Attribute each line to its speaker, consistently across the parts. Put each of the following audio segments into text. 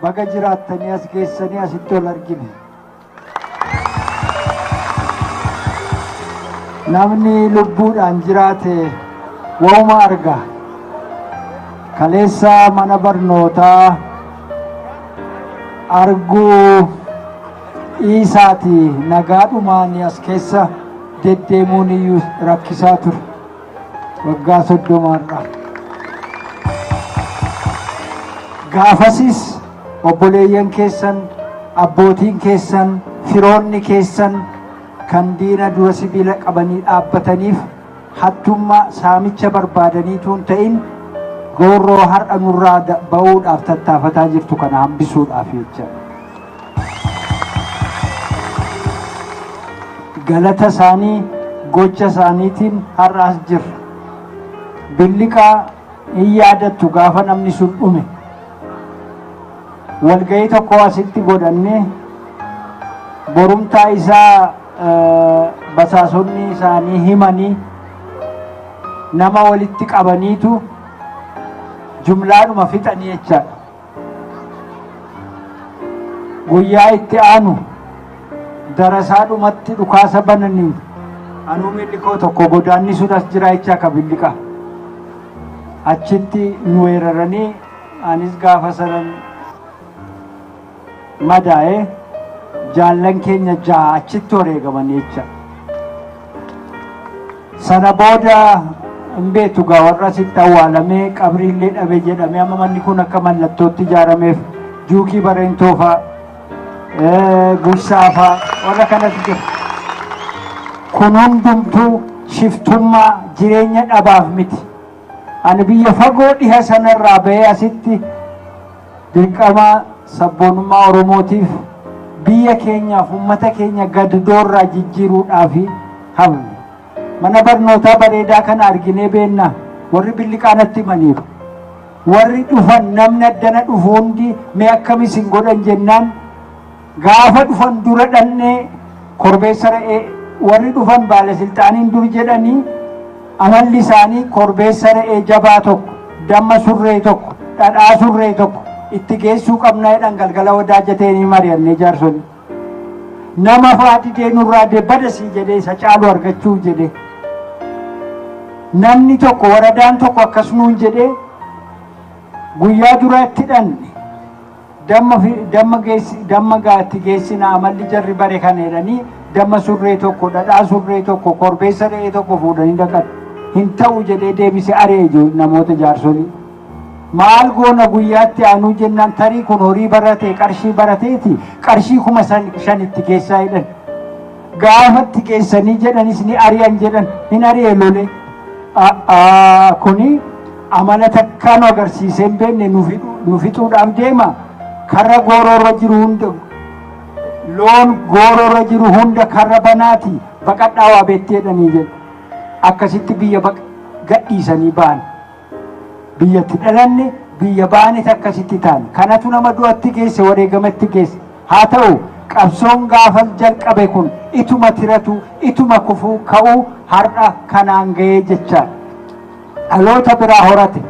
Speaker 1: baga jiraattanii as geessanii asitti ol argine. Namni lubbuudhaan jiraate wauma arga. Kaleessa mana barnootaa arguu isaati nagaadhumaan as keessa deddeemuun iyyuu rakkisaa ture. Waggaa 30 gaafasis obboleeyyan keessan, abbootiin keessan, firoonni keessan kan diina dura sibiila qabanii dhaabbataniif hattummaa saamicha barbaadaniitu hin ta'in goorroo har'a nurraa ba'uudhaaf tattaafataa jirtu kana hambisuudhaaf jecha. Galata isaanii gocha isaaniitiin har'aas jirra. Billiqaa hin yaadattu gaafa namni sun dhume. Walgahii tokko asitti godhanne borumtaa isaa basaasonni isaanii himanii nama walitti qabaniitu jumlaadhuma fixanii jechaadha. Guyyaa itti aanu darasaadhumatti dhukaasa bananii anuu millikoo tokko godaanni sun as jira jechaa ka billiqa achitti nu weeraranii anis gaafa sanan madaa'e jaallan keenya ja'a achitti wareegaman jecha. Sana booda hin beektu gaa warra asitti awwaalamee qabriillee dhabe jedhame amma manni kun akka mallattootti ijaarameef juukii bareentoofaa gursaafaa warra kanatti jira. Kun hundumtuu shiftummaa jireenya dhabaaf miti. Ani biyya fagoo dhiha sanarraa ba'ee asitti dirqama sabboonummaa Oromootiif biyya keenyaaf uummata keenya gaddoorraa jijjiiruudhaaf hamne. Mana barnootaa bareedaa kana arginee beennaa warri billiqaanatti himaniiru. Warri dhufan namni addana dhufu hundi mee akkamis hin godhan jennaan gaafa dhufan dura dhannee korbeessa re'ee warri dhufan baalasilxaaniin dur jedhanii amalli isaanii korbeessa re'ee jabaa tokko, damma surree tokko, dhadhaa surree tokko itti geessuu qabnaa jedhan galgala wadaajateenii mari'annee jaarsonni. Nama faadidee nurraa badasii jedhee isa caalu argachuuf jedhee. Namni tokko waradaan tokko akkasumaan jedhee guyyaa duraatti dhanne damma gaatti geessina amalli jarri bare kan jedhanii damma surree tokko, dhadhaa surree tokko, korbeessa re'ee tokko fuudhanii dhaqan. Hin ta'u jedhee deebise aree namoota jaarsolii. Maal goona guyyaatti aanuu jennaan tarii kun horii baratee qarshii barateeti qarshii 5,000 itti geessaa jedhan. Gaafatti geessanii jedhanis ni ari'an jedhan hin ari'e lole. Kuni amala takkaa nu agarsiisee hin beekne nu fixuudhaaf deema. Karra gooroorra jiru hunda loon gooroorra jiru hunda karra banaati baqadhaa waa beetti jedhanii jedhu. Akkasitti biyya gadhiisanii ba'an. Biyyatti dhalanne biyya ba'anis akkasitti ta'an. Kanatu nama du'atti geesse wareegamatti geesse. Haa ta'u qabsoon gaafa jalqabe kun ituma tiratu ituma kufuu ka'uu har'a kanaan ga'ee jecha. Dhaloota biraa horate.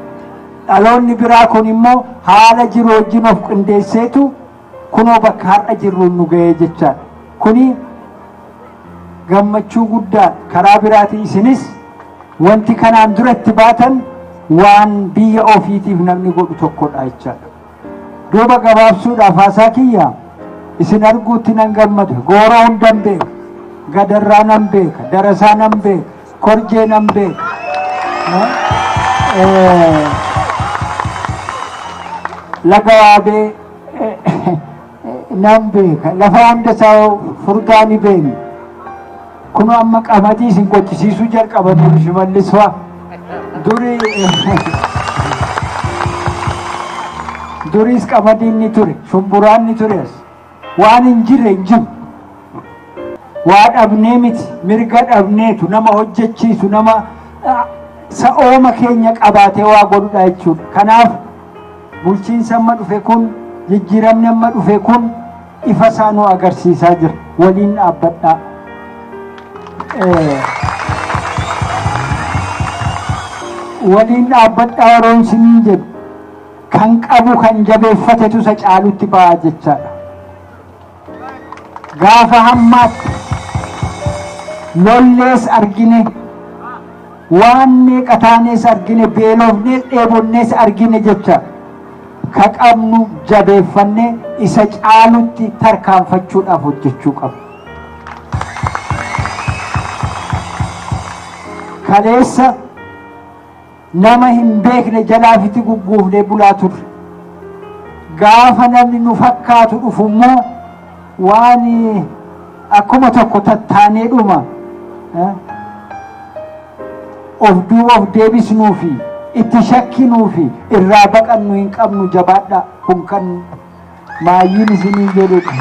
Speaker 1: Dhaloonni biraa kun immoo haala jiru wajjin of qindeesseetu kunoo bakka har'a jirru nu ga'ee jecha. Kuni gammachuu guddaa karaa biraatii isinis wanti kanaan duratti baatan waan biyya ofiitiif namni godhu tokkodha jechaadha. Duuba gabaabsuudhaaf haasaa kiyya isin arguutti nan gammada. Gooroo hundan beeka, gadarraa nan beeka, darasaa nan beeka, korjee nan beeka. Laga waabee nan beeka, lafa hunda isaa furdaa ni beekna. Kunoo amma qamadii isin qochisiisuu jalqabanii Shimallis fa'aa. Duriis qamadiin ni ture, shumburaan ni ture. Waan hin jirre hin jiru. Waa dhabnee miti, mirga dhabneetu nama hojjechiisu nama sa'ooma keenya qabaatee waa godhudha jechuudha. Kanaaf bulchiinsa amma dhufe kun jijjiiramni amma dhufe kun ifa isaa nu agarsiisaa jira. Waliin dhaabbadhaa. Waliin dhaabbadhaa Oromoon jedhu kan qabu kan jabeeffatetu isa caalutti ba'a jechaadha. Gaafa hammaatti lollees argine waan qataanees argine beelofnees dheebonnees argine jecha ka qabnu jabeeffanne isa caalutti tarkaanfachuudhaaf hojjechuu qabna. Kaleessa nama hin beekne jalaafiti gugguufnee bulaa turre. Gaafa namni nu fakkaatu dhufummoo waan akkuma tokko tattaanee dhuma of deebisnuufi itti shakkinuufi irraa baqannu hin qabnu. Jabaadha. Kun kan maayyiin isinii jedhudha.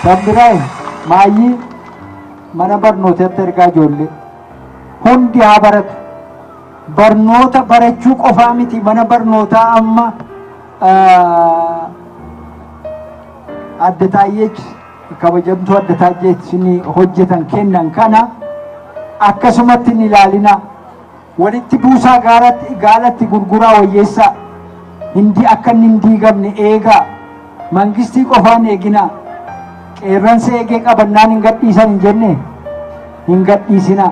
Speaker 1: Sabbiraa maayyii mana barnootaatti ergaa ijoollee hundi haa baratu. Barnoota barachuu qofaa miti. Mana barnootaa amma adda taayyeech kabajamtuu adda taayyeech hojjetan kennan kana akkasumatti hin ilaalina. Walitti buusaa gaalatti gurguraa wayyeessaa. Hindi akka inni hin diigamne eegaa. Mangistii qofaan eegina. Qeerransa eegee qabannaan hin gadhiisan hin jenne hin gadhiisina.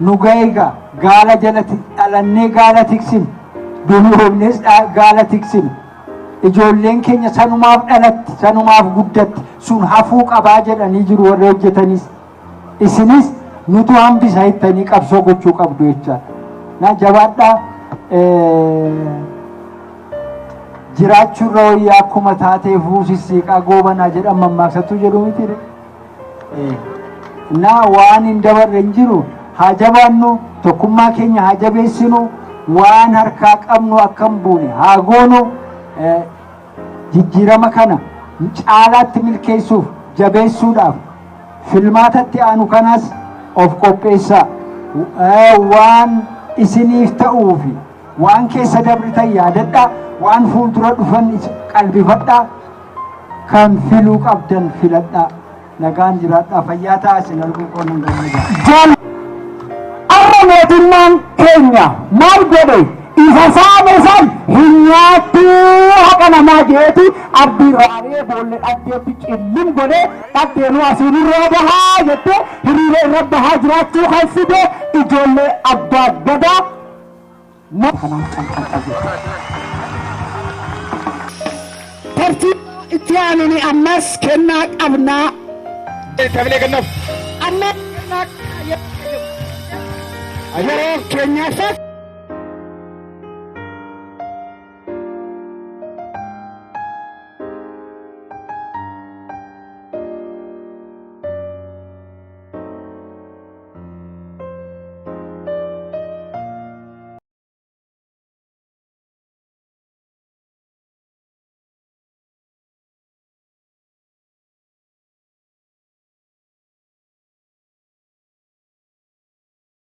Speaker 1: Nu gaeegaa gaala jalatti dhalannee gaala tiksin. Dunuufnes gaala tiksin. Ijoolleen keenya sanumaaf dhalatti sanumaaf guddatti sun hafuu qabaa jedhanii jiru warri hojjetanis. Isinis nutu hambisa hittanii qabsoo gochuu qabdu jechaadha. Na jabaadhaa. Jiraachuurra wayyaa akkuma taatee fuusissiiqaa goobanaa jedhan mammaksatu jedhu miti. Na waan hin dabarre hin jiru. Haa jabaannu, tokkummaa keenya haa jabeessinu, waan harkaa qabnu akka hin buune haa goonu. Jijjiirama kana caalaatti milkeessuuf jabeessuudhaaf filmaatatti aanu kanas of qopheessaa. Waan isiniif ta'uufi waan keessa dabritan yaadadhaa. Waan fuuldura dhufan qalbifadhaa. Kan filuu qabdan filadhaa. Nagaan jiraadhaa. Fayyaa ta'a. Isin arguu qoonnan gammadaa. Mootummaan keenya maal godhe isa saame san hin nyaattu haqa namaa jeeti abdii raaree boolle dhaggeetti qillim godhe dhaggeenu asiin irraa bahaa jette hiriiree irra bahaa jiraachuu kan fide ijoollee abbaa gadaa kanaaf kan qabu. Tartiibaa itti aanuni ammas kennaa qabnaa. Sagalee kennaaf. Amma kennaa yeroo keenyaaf